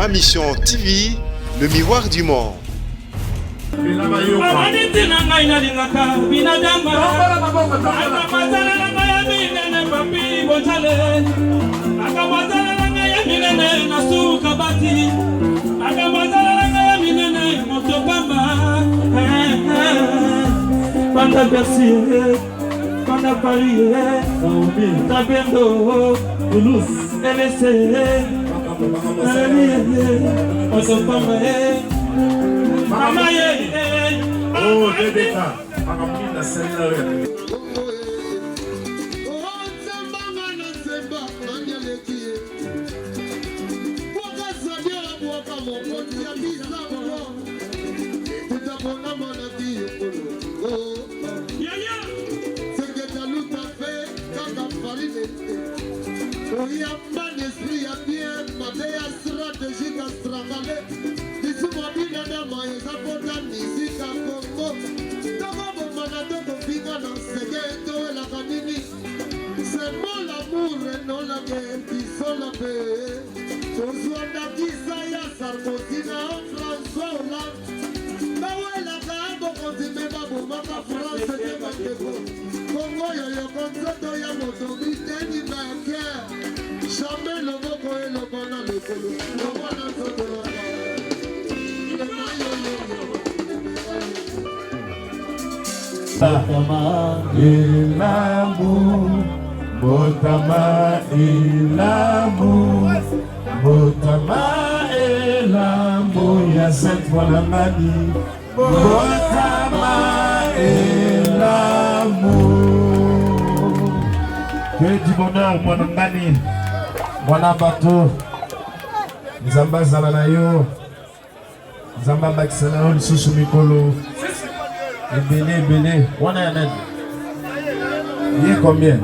Ma Mission TV, le miroir du monde. Panda Bercy, Panda Paris, Tabendo, Toulouse, LSC, Oh, Rebecca, Magamina Seller. Botama et l'amour, il y a cette fois la manie. Botama et l'amour. Que du bonheur, mon ami. Mon bateau. Zamba Zalanayo. Zamba Baxana, Susu Mikolo. Et Béné. On a un aide. Il y a combien?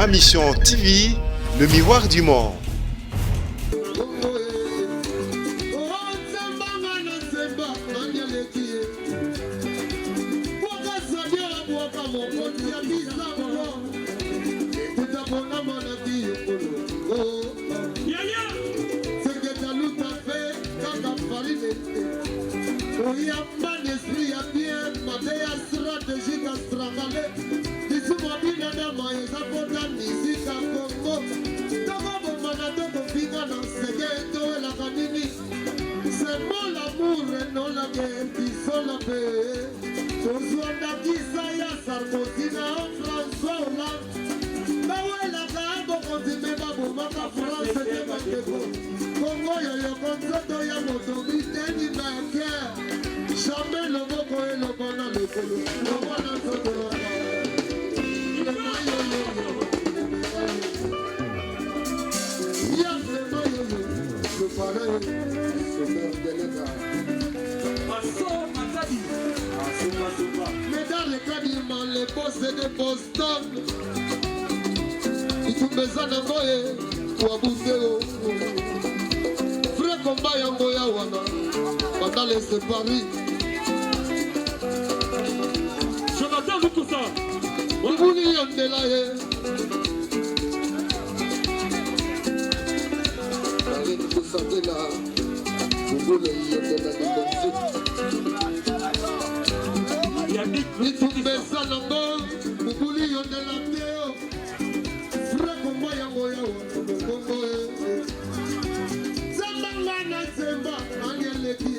Ma Mission TV, le miroir du monde. Mais dans le cas du mal, les boss de Boston, ils ont besoin de moi pour aboutir. Frère combat yango ya wana, pendant les séparés. Jonathan Lukusa, Oubuni yandela ye. Allez nous santé là, oubuni yandela ye. Nitumbesa nango, bubuli yondela teo. Frère komba yango ya wana, kombo e. Zambanga na zemba, angeleki.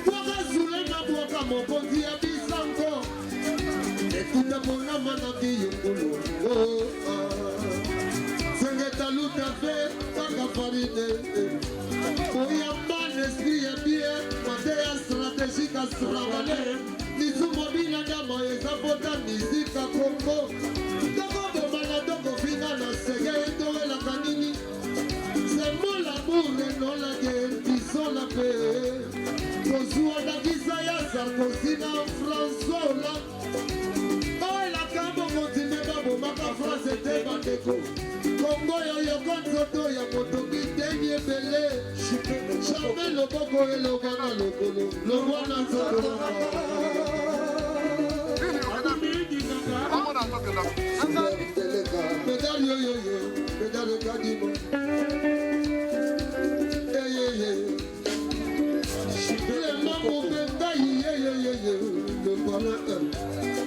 Waka zule na boka mokonzi ya bisango. Ekuta mona manaki yungulu. Sengeta luta fe, kaka farine. Oyamba n'esprit ya bien, mateya stratégique à stravale. Nizumo bina dama ezapota mizika Congo. Doko bomana doko finga na sege eto la kanini. C'est mon l'amour et non la guerre qui sont la paix. Kozua da Kisaya Sarkozy na François Hollande. Oh la kamo continue babo maka France était bandeko. Congo yo konsoto ya motoki tenye belé. Jamais le boko et le wana lokolo. Le wana sokolo. Medal yo yo yo. Medal kadimo. Le mambo benda ye. Le palais.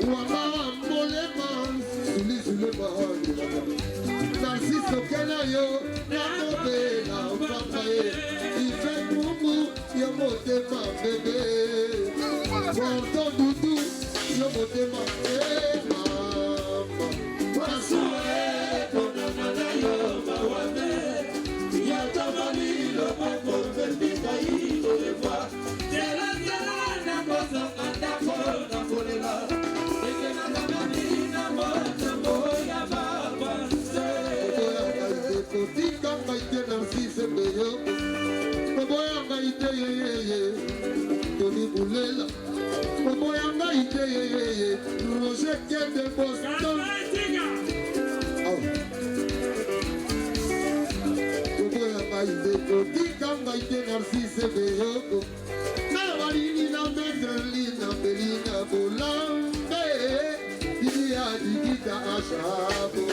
Wama molema. Suli bahani. Narciso kenayo. Namobe na papaye. Ife mumu. Yomote ma bébé. Porto dudu. Yomote ma bébé. Roger de Boston. Kikanga ite Narcisse Beyoko. Na warini na Medellina Belina Bolambe. Didi ya digita ashabo.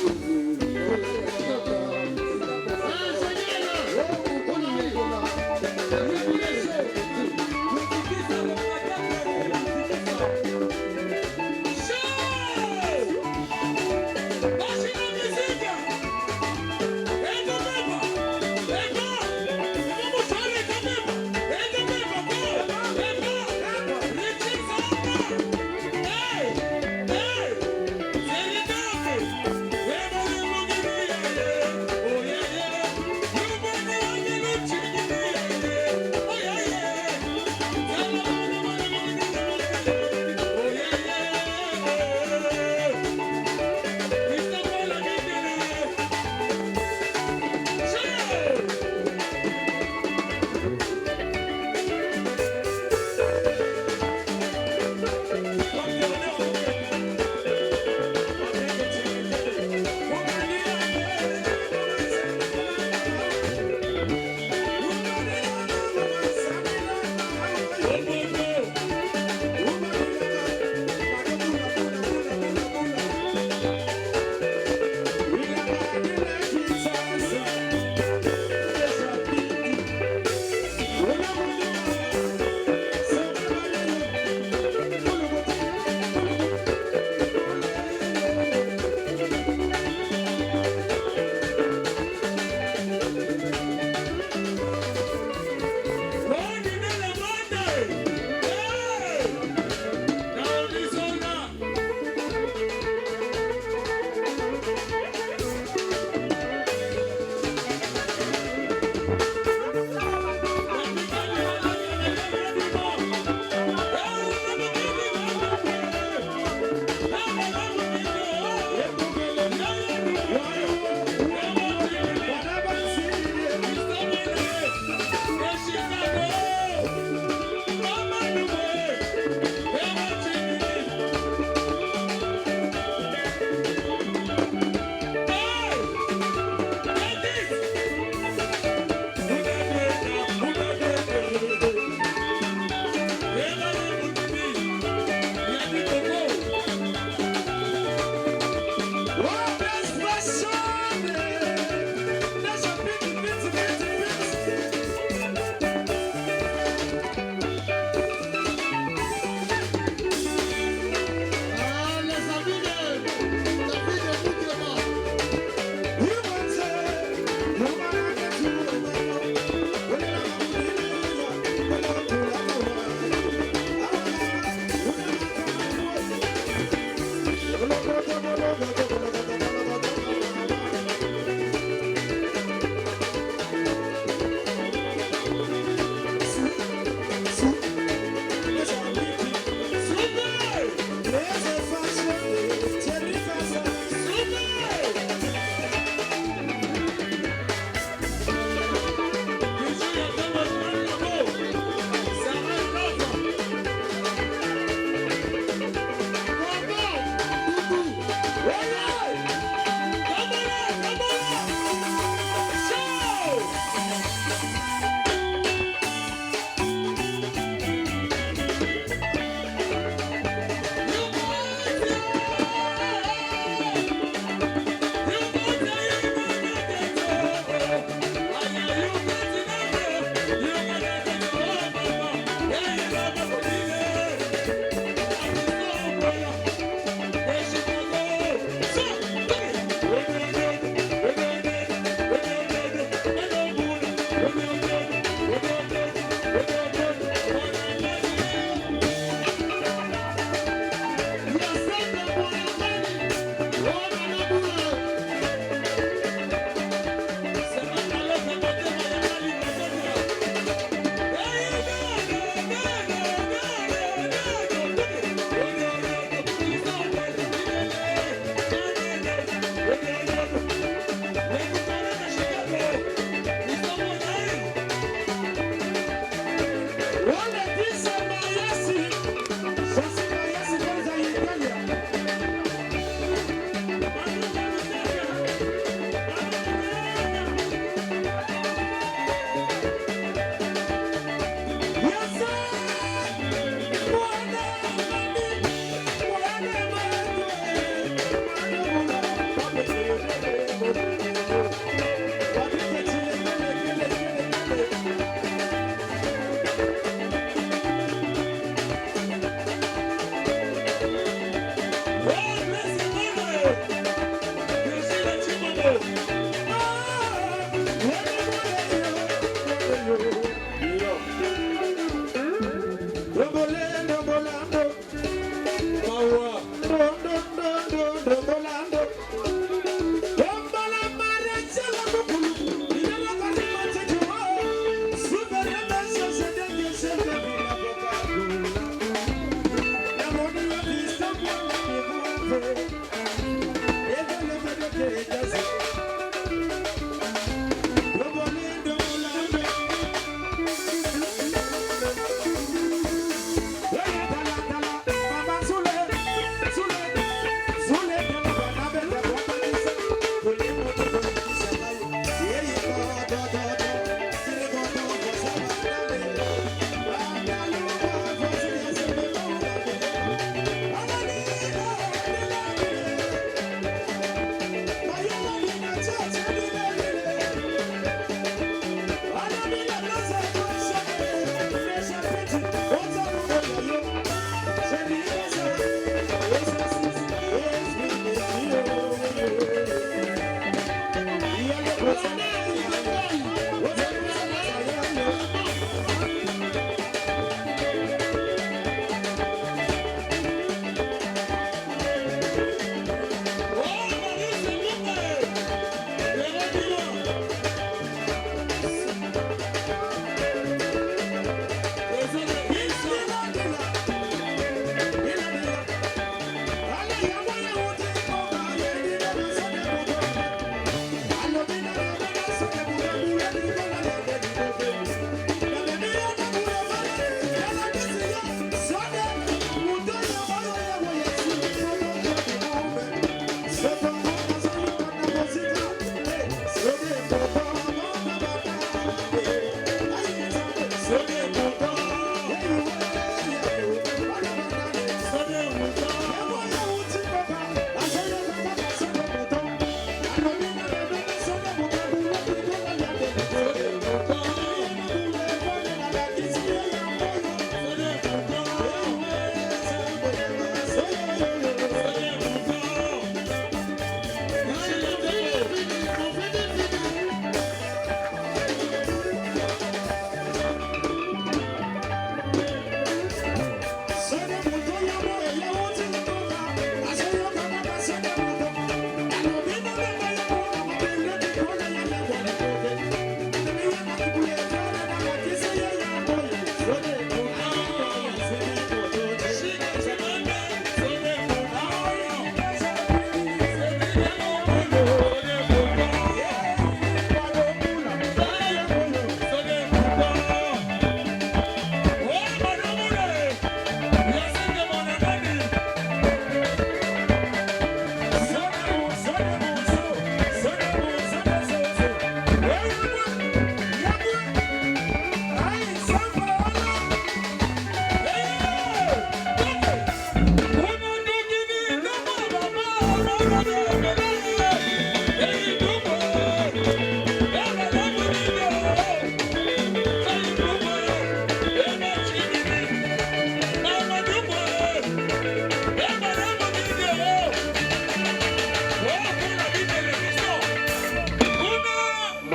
hey,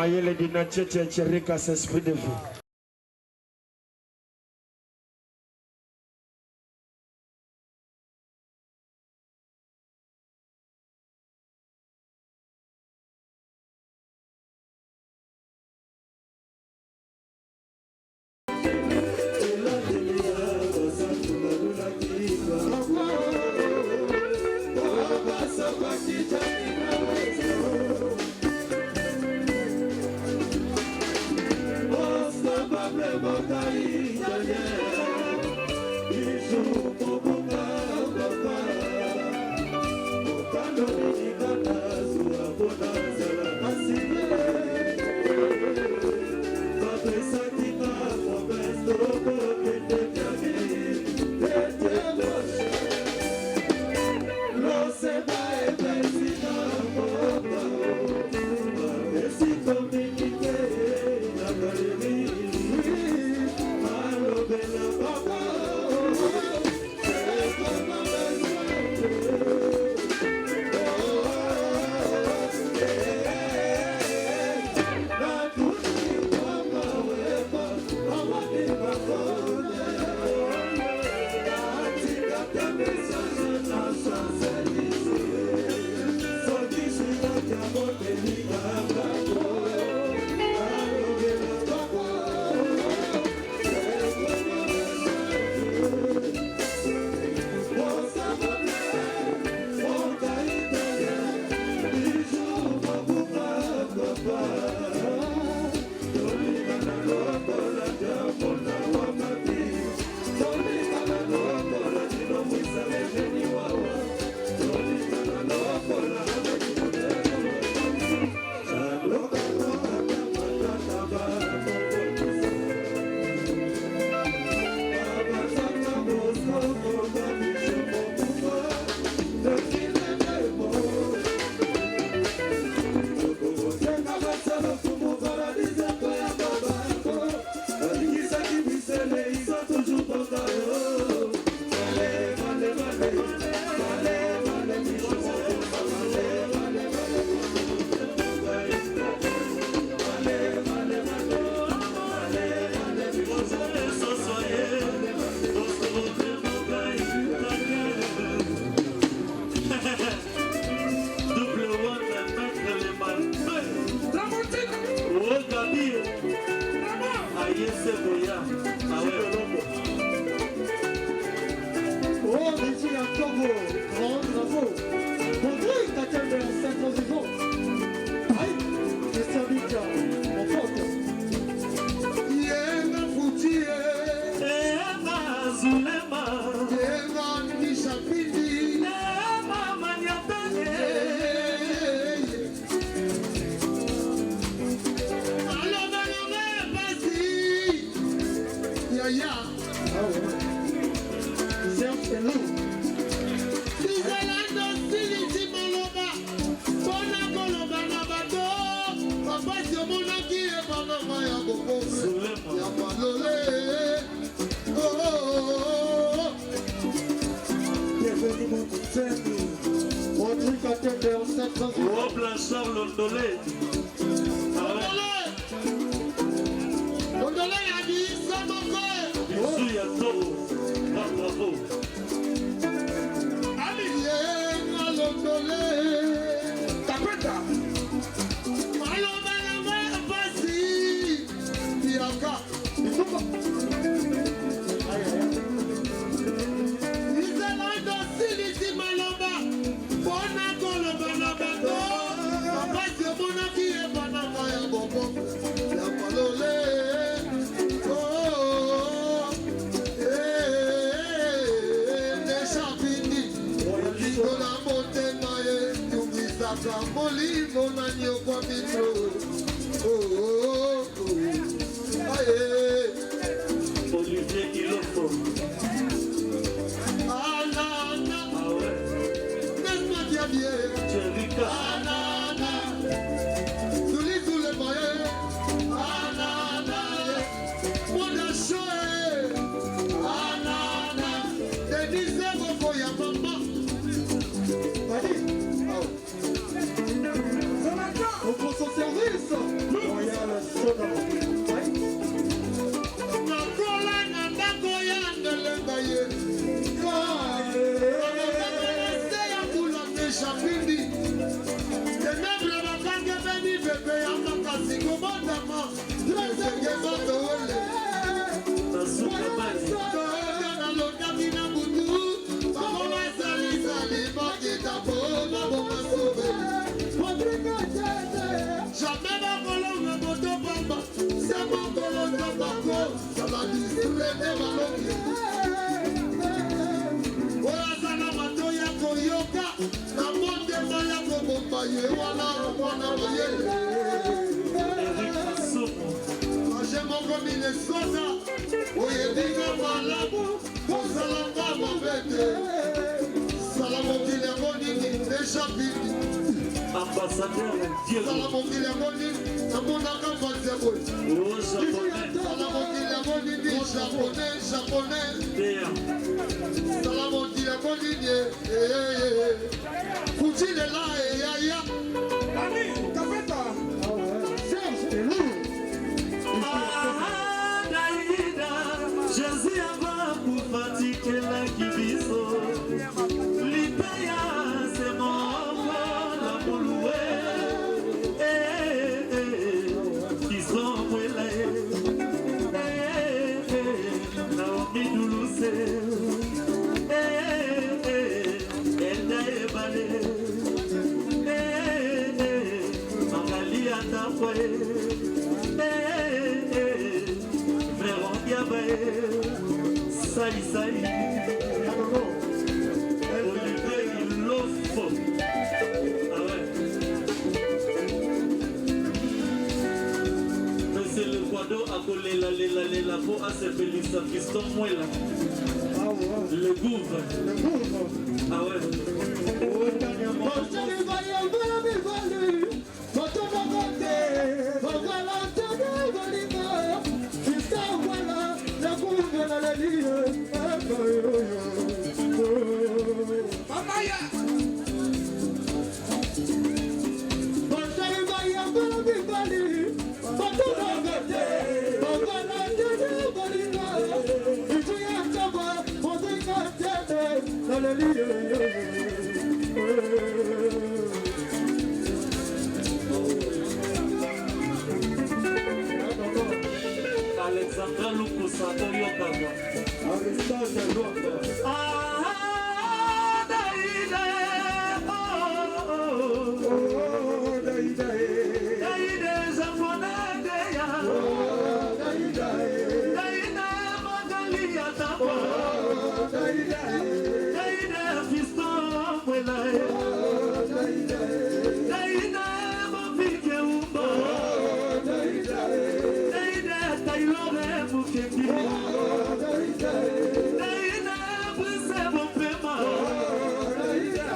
Mayele dina cheche cherika s'esprit de vous. Lo se va a Londolé. Londolé a dit ça mon frère. Bisous ya Toro. Bravo. Allez, Londolé. Tapeta. Maloma la main passi. Biaka. Molimo na nyoko mitro. Olivier Kilofo. Anana. Ah ouais. Laisse-moi dire bien. Cherika. Anana. Souli sous le moyen. Anana. Mon choix. Anana. Denise Moko ya maman. Vas-y. On prend son service. Royal Soda. Nakola na ndako ya ndelenga ye. Ya kula mesha pindi. Tenebre bakange beni bebe ya makasi kobondama. Senge bato wele. Nasuka Bani. Koga na lokaki na butu. Bakoma sali bakita po baboma sobe. Jamais ma colonne moto pamba. C'est mon colonne de bako. Ça va distraire ma longue. Oazana matoya koyoka. Na monde maya kobomba ye wana wana moyele. Eric Massomo. J'ai mon comme Minnesota. Oye diga malabu. Kozalanga mabete. Salamo kilengoni ni déjà bibi. Ambassadeur Diego. Salamo kilengoni namona kama zebo. Oh, japonais. Salamo kilengoni ni japonais. Béa. Salamo kilengoni ni Fouti de là et ya. Ami, Kapeta. Serge de lourd. Ah, Daïda. Jésus avant pour fatiguer la kibiso. Lipaya, c'est mon la bouloué. Ils sont brûlés. Naomi Douloussé. Enda Ebale. Magali Atapwe. Véron Diabaye. Sali Sali. Olivier Ilofo. Ah ouais. Monsieur le Quado a collé la peau à ses Félissa Fiston Mouela. Le gouffre. Ah ouais. Alexandra Lukusa Oyokaba. Aristote Luamba. Ah, Daïda. Oh, Daïda. Daïda, japonais, Deya. Daïda. Daïda, Magali Atapa. Daïda. Daïda, Fiston Mouela. Daïda. Daïda, Mopike Umba. Daïda. Daïda, Taylore Mukeki. Daïda. Daïda, Brise Bopema. Daïda.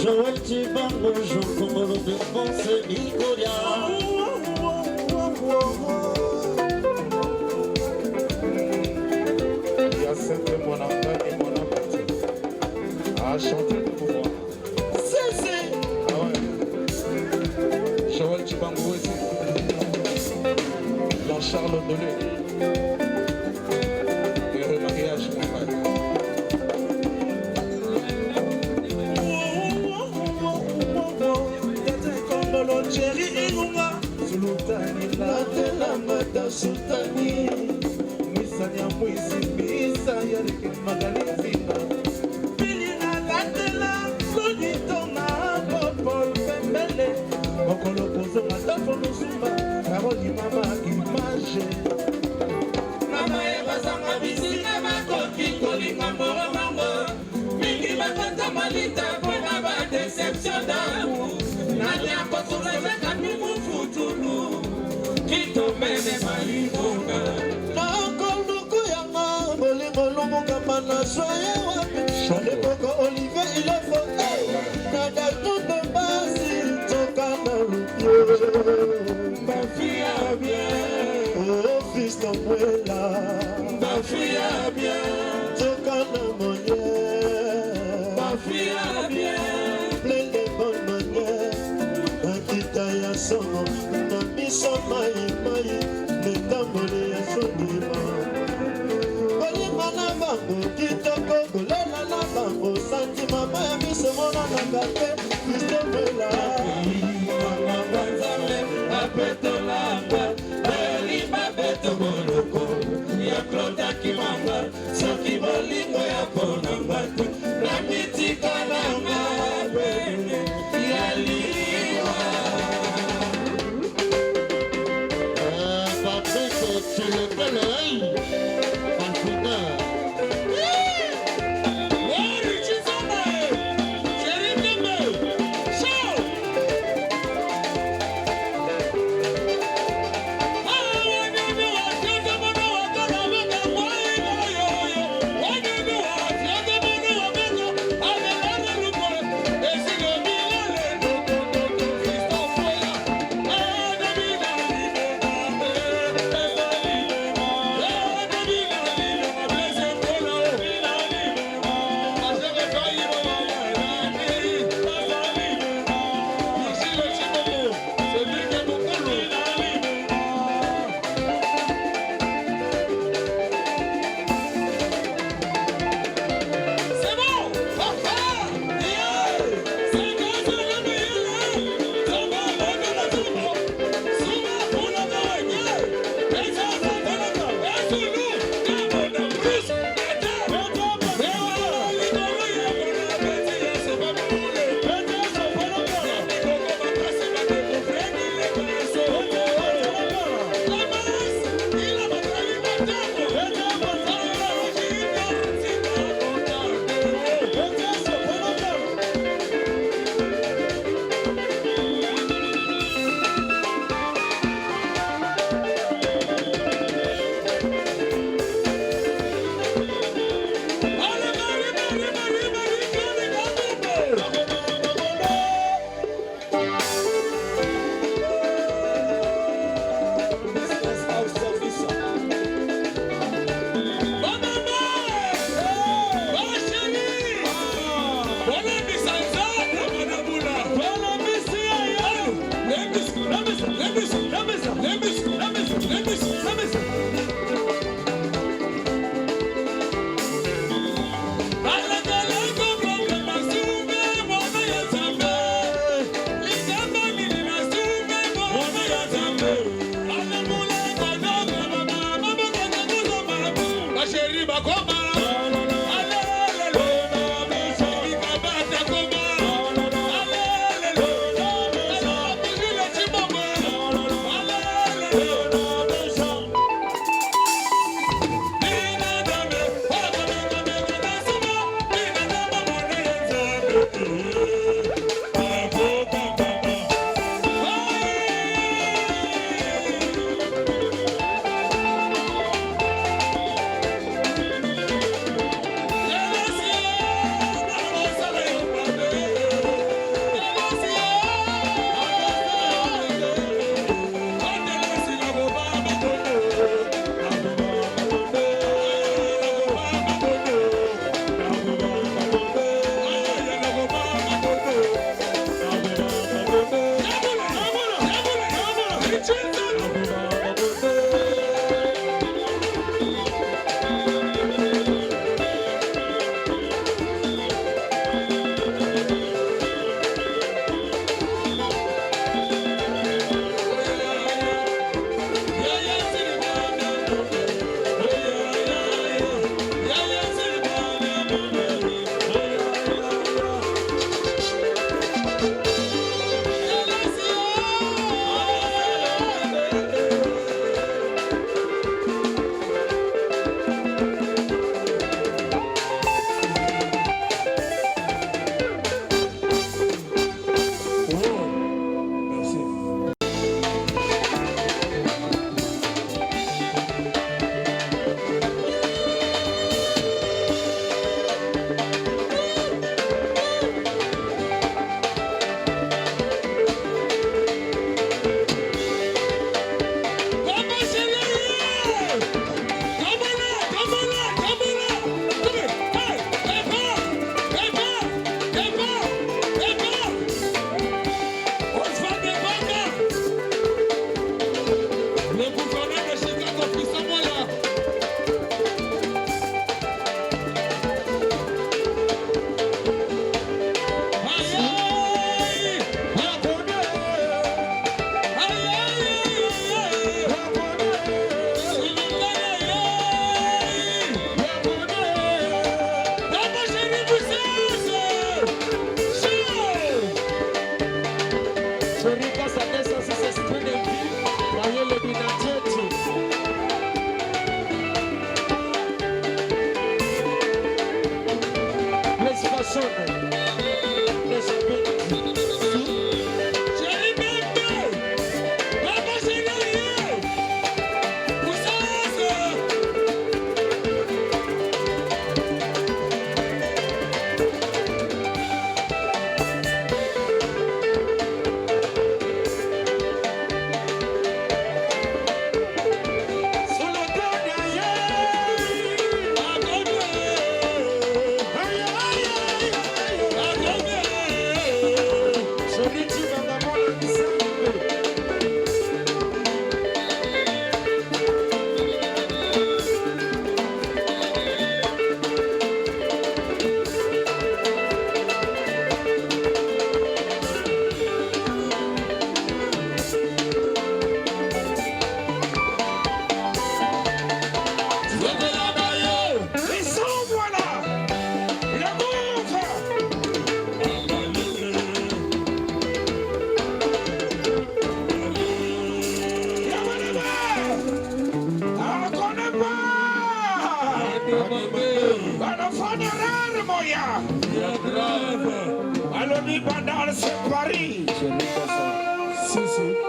Joël Tibango, Jean-Comolo de France, Nicolas. Il y a certains mon enfant et mon enfant à chanter le pouvoir. C'est. Ah ouais. Joël Tibango aussi. Jean-Charles Dolé. Et le mariage, mon frère. Chéri Ilunga Sultani latela mata sultani Misani ya mwisi misa ya rike magali zina Pili na latela Lunito na popol pembele Mokolo kozo matafo nusumba Karoli mama image Mama ebazanga bisina bakoki kolinga mboro mambo Mingi bakata malita pona ba deception d'amour Nani akotulezeka mimufutulu Kitomene malimunga Nakoluku yanga bolingo lumukamba na soye wapi Alekoko Olivier il est faux Nada tunde basi toka na lupio Ma fille a bien Oh fils d'Amwela Ma fille a bien Toka na monye Ma fille a bien Plein de bonnes manières Akita ya songo Na miso mai Netambole ya sondima Kolima na bango kitoko Kolela na bango Santi mama ya miso mona na kape Kristo mwela Mama banzame apetolanga Eliba beto boloko Ya klota kimanga Soki bolingo ya ponanga Na mitika nanga Bene ya liwa Patrick, tu le fais l'oreille Africain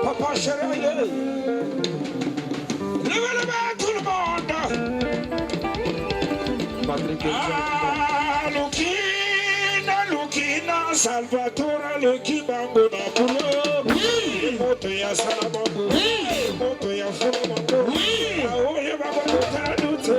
Papa chérie, levez les mains tout le monde. Lukina, Salvatore, Lukibango, Napulo, Moto ya Salamango, Moto ya Fulamango, Aoye Babango, Tanute,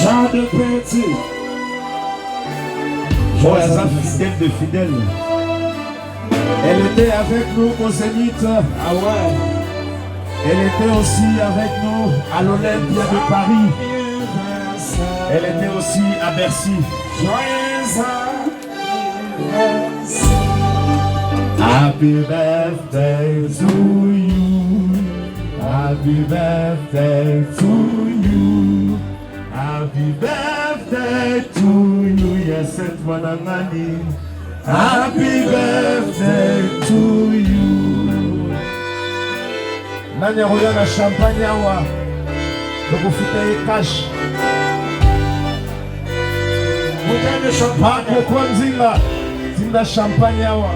Jean de Petit. Joyeux fidèle de fidèle. Elle était avec nous au Zénith. Ah ouais. Elle était aussi avec nous à l'Olympia de Paris. Elle était aussi à Bercy. Joyeux Happy birthday to you. Happy birthday to you. Happy birthday to you. Yes, it's one of many. Happy birthday to you. Nani roya na champagne awa. Dokufute cash. bouteille de champagne. Marco Kwanzinga. Tinda champagne awa.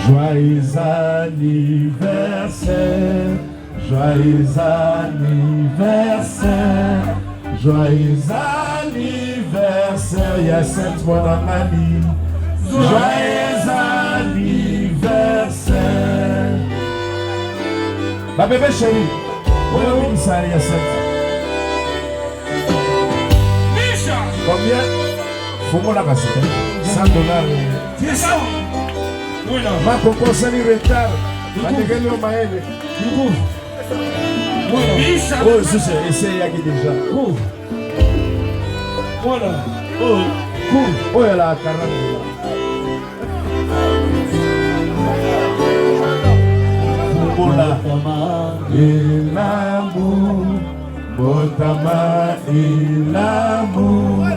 Joyeux anniversaire, joyeux anniversaire, joyeux anniversaire, Yacinthe mon ami, joyeux anniversaire. Ma bébé chérie, on a mis ça Yacinthe. Combien? Faut-moi la passer, $100. C'est ça. Voilà. Marco Konsani retard, Mategeli au maele. Du coup. Voilà. Oh, c'est essayé aquí déjà. Voilà. Oh, cool. Oh, elle a 40. Mola. Et l'amour. Botama et l'amour.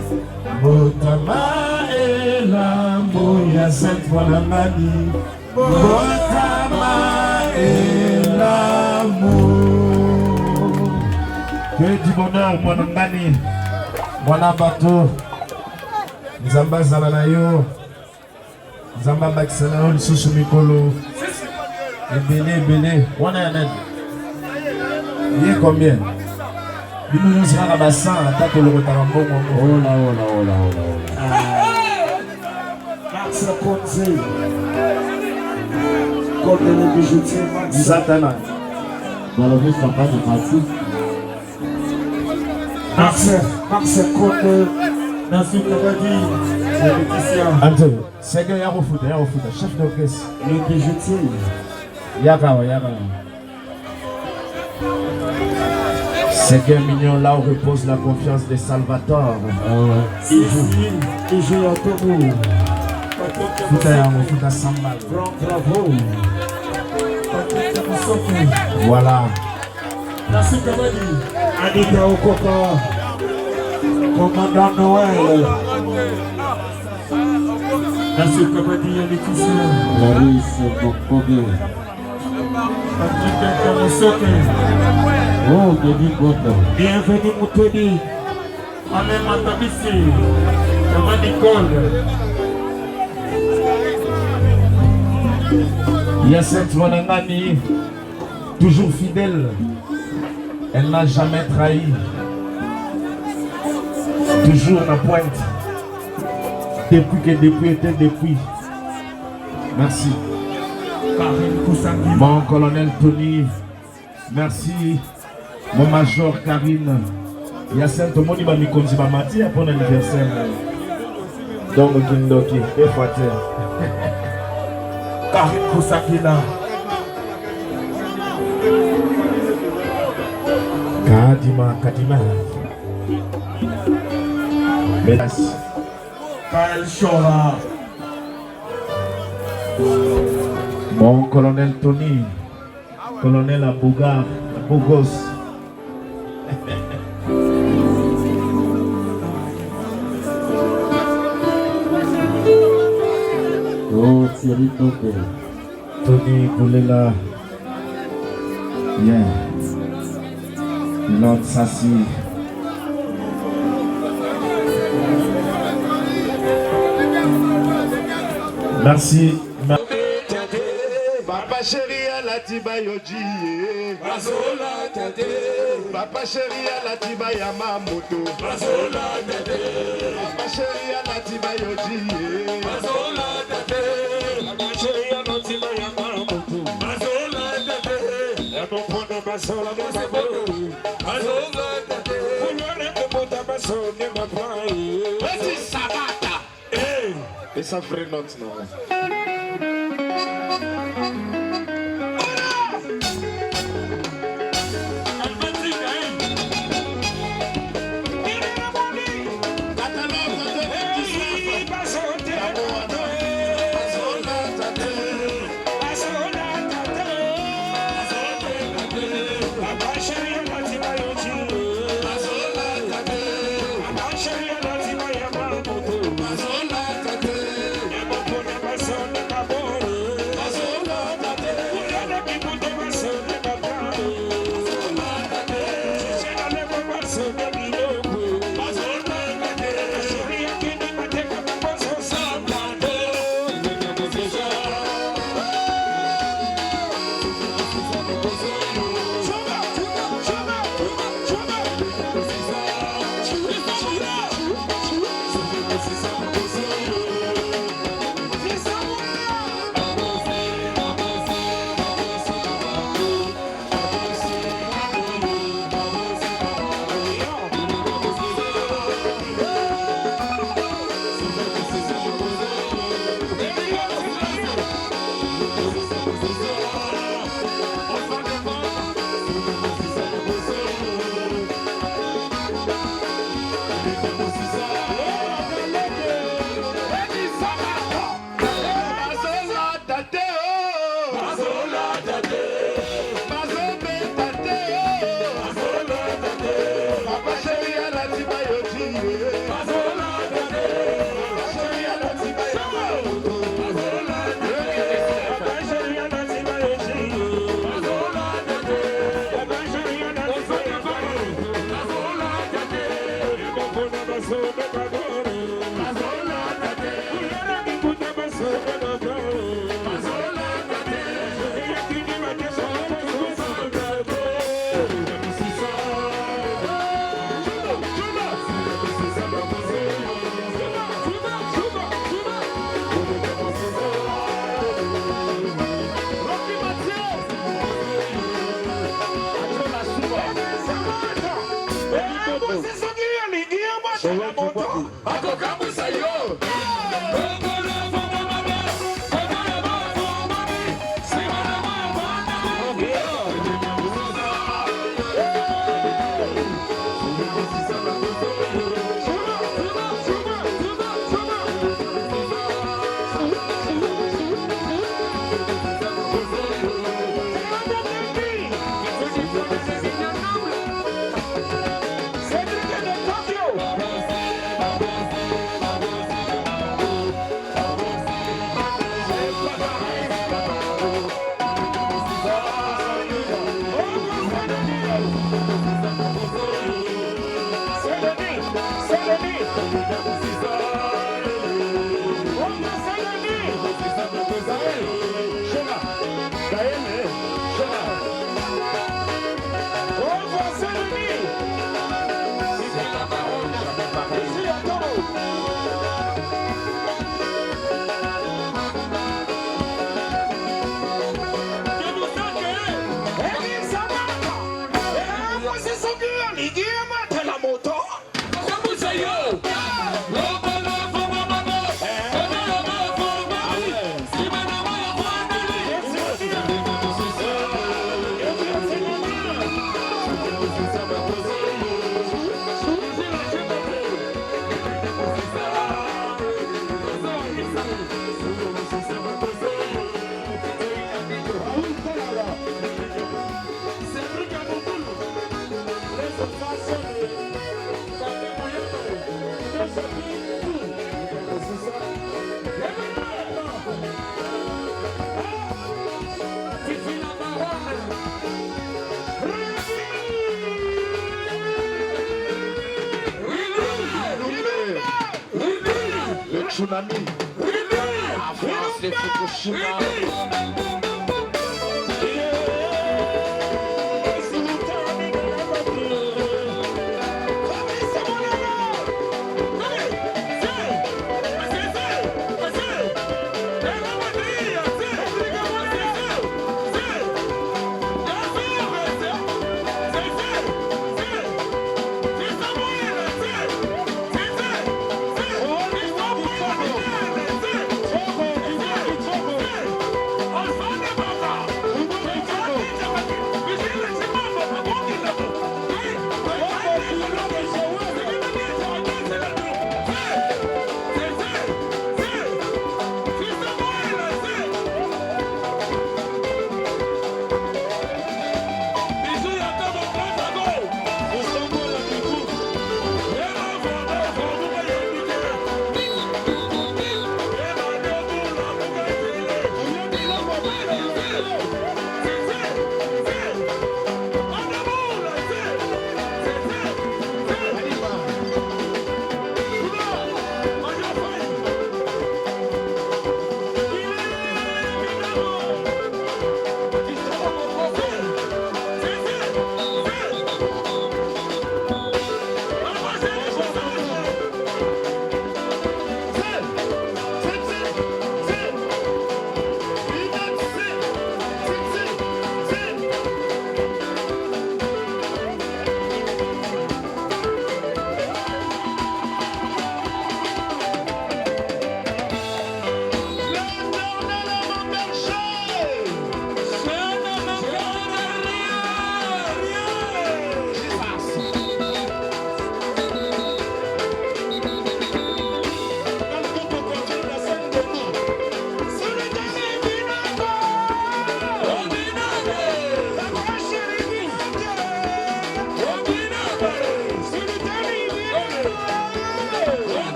Botama et l'amour. Yacinthe fois la manie. Botama et l'amour. Que du bonheur, mon ngani. Mon bateau. Nzamba Zalanayo. Nzamba Baxana, Susu Mikolo. Ebele. On a un aide. Il est combien? Il nous sera à bassin, attaque le retard en bon moment. Oh là. Max Ponce. Comme le bijoutier Max. Zatana. Dans le but, ça pas de partie. Max Conde. Dans ce qu'on va dire, c'est Laetitia. Antonio, c'est que Yaro Foot, chef d'orchestre. Le bijoutier. Yakawa. C'est que mignon, là où repose la confiance de Salvatore. Il joue à Togo. Foot à Sambal. Grand bravo. Voilà. Merci Kabadi. Anita Okoka. Commandant Noël. Merci Kabadi et Laetitia. Larisse Bokobe. Patrick Kamosoke. Oh, Denis Bondo. Bienvenue Moutoni. Alain Matabissi. Maman Nicole. Yacinthe Monangani, toujours fidèle. Elle n'a jamais trahi. Toujours la pointe. Depuis était depuis. Merci. Mon colonel Tony. Merci. Mon major Karine. Yacinthe Moni va mikonzi ba mati pour l'anniversaire. Donc Kindoki, et Fater. Karine Koussakina. Kadima. Merci. Kael Chora. Mon colonel Tony. Colonel Abougar, Bougos. Oh, Thierry Topé. Tony Goulela. Yeah. Lord Sassi. Merci. Papa chéri à la tiba yoji. Bazola tete. Papa chéri à la tiba yamamoto. Bazola tete. Papa chéri à la tiba yoji. Bazola tete. Papa chéri à la tiba yamamoto. Bazola tete. Et ça ferait notre nom. Tsunami. En France, c'est Fukushima.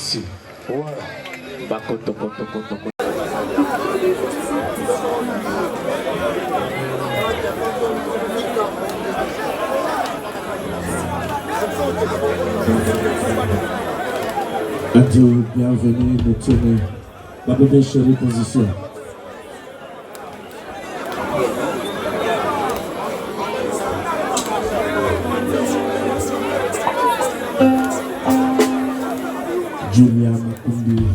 merci. Ouais. Bakoto, koto, koto, koto. Adieu, bienvenue, nous tenons. Ma bébé chérie, position. Julia Makumbi.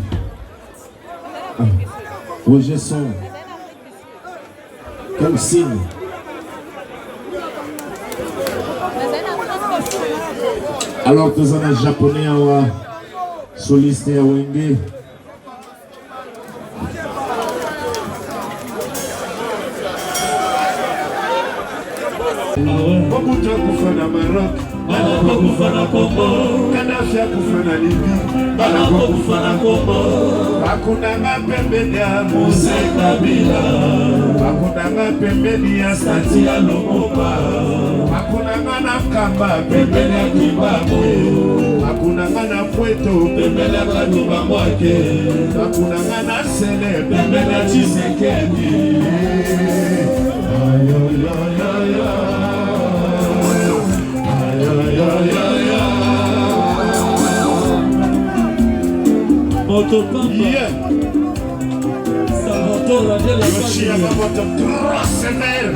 Roger Son. Quel signe? Alors que vous en êtes japonais, soliste à Wenge. Mobutu akufa na Maroc, Bana kufa na Kongo, Kadhafi akufa na Libya, bana kufa na Kongo, bakunanga pembeni ya Mose Kabila, bakunanga pembeni ya Stati ya Lumumba, bakunanga na Kamba pembeni ya Zimbabwe, bakunanga na Pweto pembeni ya Katumba Mwake, bakunanga na Sele pembeni ya Tshisekedi. Moto Papa, Salvatore de la Yoshi Yamamoto, grosse mère.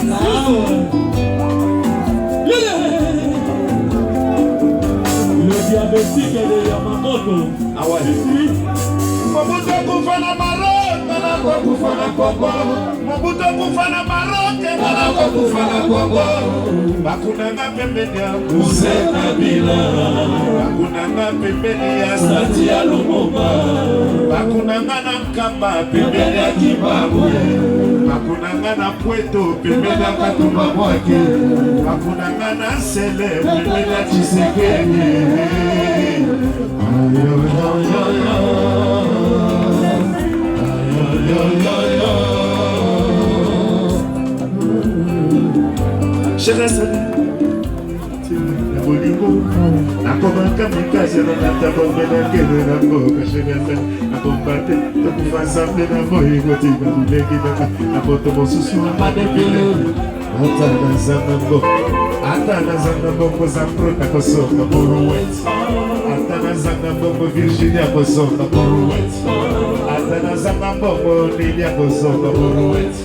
Le diabétique de Yamamoto. Ah ouais. Mobutu akufa na Maroc, bana kufa na Kongo. Mobutu akufa na Maroc, bana kufa na Kongo. Bakunanga pembeni ya Mose Kabila, bakunanga pembeni ya Stati ya Lumumba, bakunanga na Kamba pembeni ya Zimbabwe, bakunanga na Pweto pembeni ya Katumba Mwake, bakunanga na Sele pembeni ya Tshisekedi. Chérie Sali, na bolingo, nakomaka mikazi na natabombe na kele na mboka. Chérie Sali, nakombate tokufa nzambe na boyingo tika luleki na moto mosusu amadebile. Ata nazanga mbongo, ata nazanga mbongo za prota kosoka boruweti. Ata nazanga mbongo Virginia kosoka boruweti. Ata nazanga mbongo Nidia kosoka boruweti.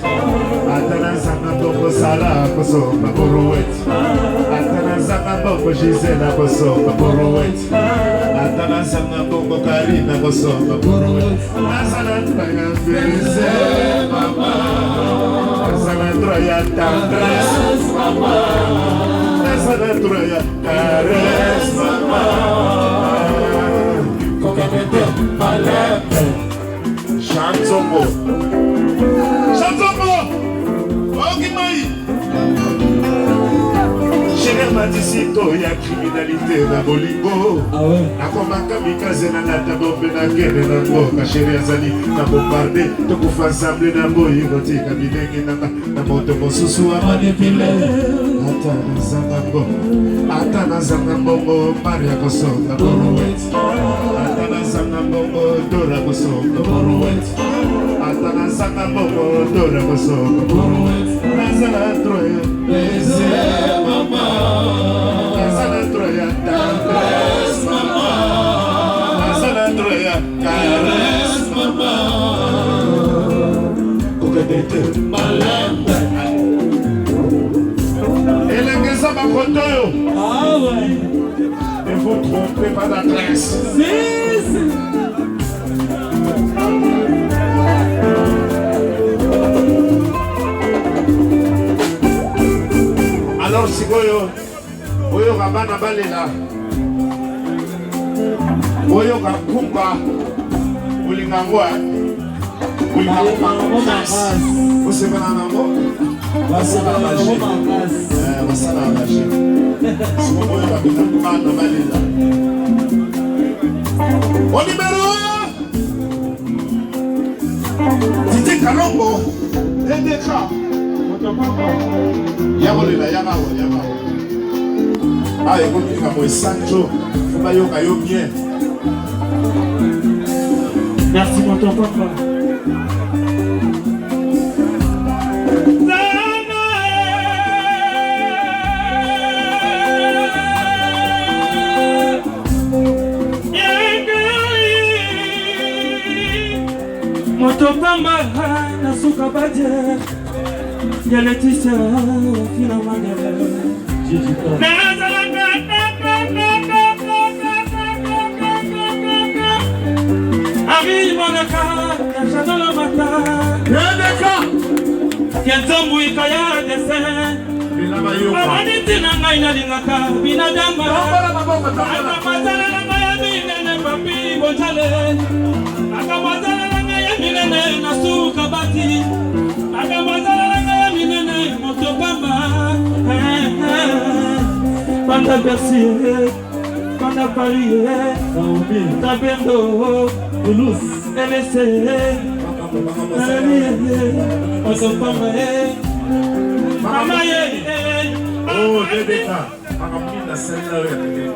Ata nazanga mbongo Sara kosoka boruweti. Ata nazanga mbongo Gisela kosoka boruweti. Ata nazanga mbongo Karina kosoka boruweti. Nazana tanga felize mama. Nazana troya tendresse mama. Nazana troya caresse mama. Kokemete malembe. Chanzomo. Chanzomo. Okimai. Chérie Matisito, il y a criminalité dans Bolingo. Ah ouais. Nakomaka mikaze na natabombe na kene na mboka. Chérie Azali na bombarde tokufa ensemble na boyingo tika bilenge na moto mosusu amanipile. Ata nazanga mbongo, ata nazanga mbongo Maria kosonga boruweti. Ata nazanga mbongo Dora kosonga boruweti. Ata nazanga mbongo Dora kosonga boruweti. Nazala troya beze mama. Nazala troya tendresse mama. Nazala troya caresse mama. Kokadete malembe. Elengeza makotoyo. Ah ouais. Ne vous trompez pas d'adresse. Si. Alors sikoyo oyo kabana balela oyo kakumba ulingangwa osebana nango basala baje siko oyo kabana balela o numéro 1 Titi Kalombo Edeka yakolela yakawo ah ekotika mo esanjo fuba yoka yo bien Merci mon ton papa. Motopamba na suka baje ya Leticia fina magala Ami monaka ya chadolo mata Yendeka Kentombu ikaya desen Mabani tina ngai na lingaka binadamba Akamazala na ngaya minene papi bonjale Akamazala minene na suka bati akamazala na minene motopamba panda Bercy panda Paris tabendo Toulouse LC motopamba mama ye oh Rebecca akamlinda sana wewe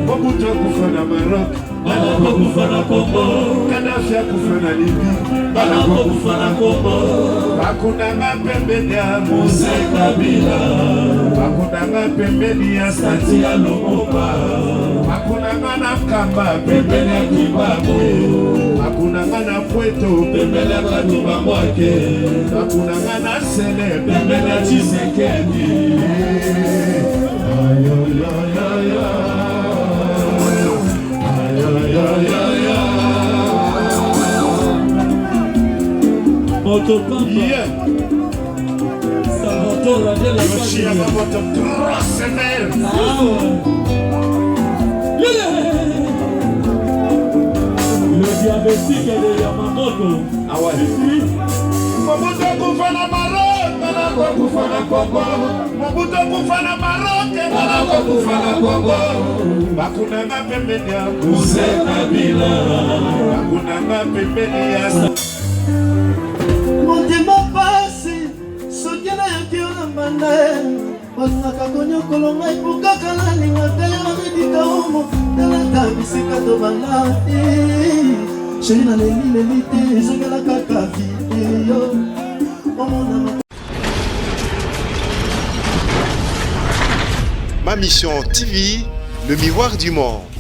Mobutu kufana Maroc Balako kufana Congo Kadhafi kufana Libya Balako kufana Congo Bakundanga pembeni ya Mose Kabila Bakundanga pembeni ya Sati ya Lumumba Bakundanga na Kamba pembeni ya Zimbabwe Bakundanga na Pweto pembeni ya Katumba Mwake Bakundanga na Sele pembeni ya Tshisekedi Motopamba Salvatore de la Yoshia Mamoto Trossenel Le diabétique de Yamamoto Mobutu kufana Maroc Balako kufana Congo Mobutu kufana Maroc Balako kufana Congo Bakundanga pembeni ya Mose Kabila Bakundanga pembeni ya motema pasi soki nayoki yo na mbanda olingaka konyokolo ngai po kaka nalinga te yo namedika omo talata bisika tobanda sheri na lelileli te ezongela kaka video omona Ma Mission TV, le miroir du monde.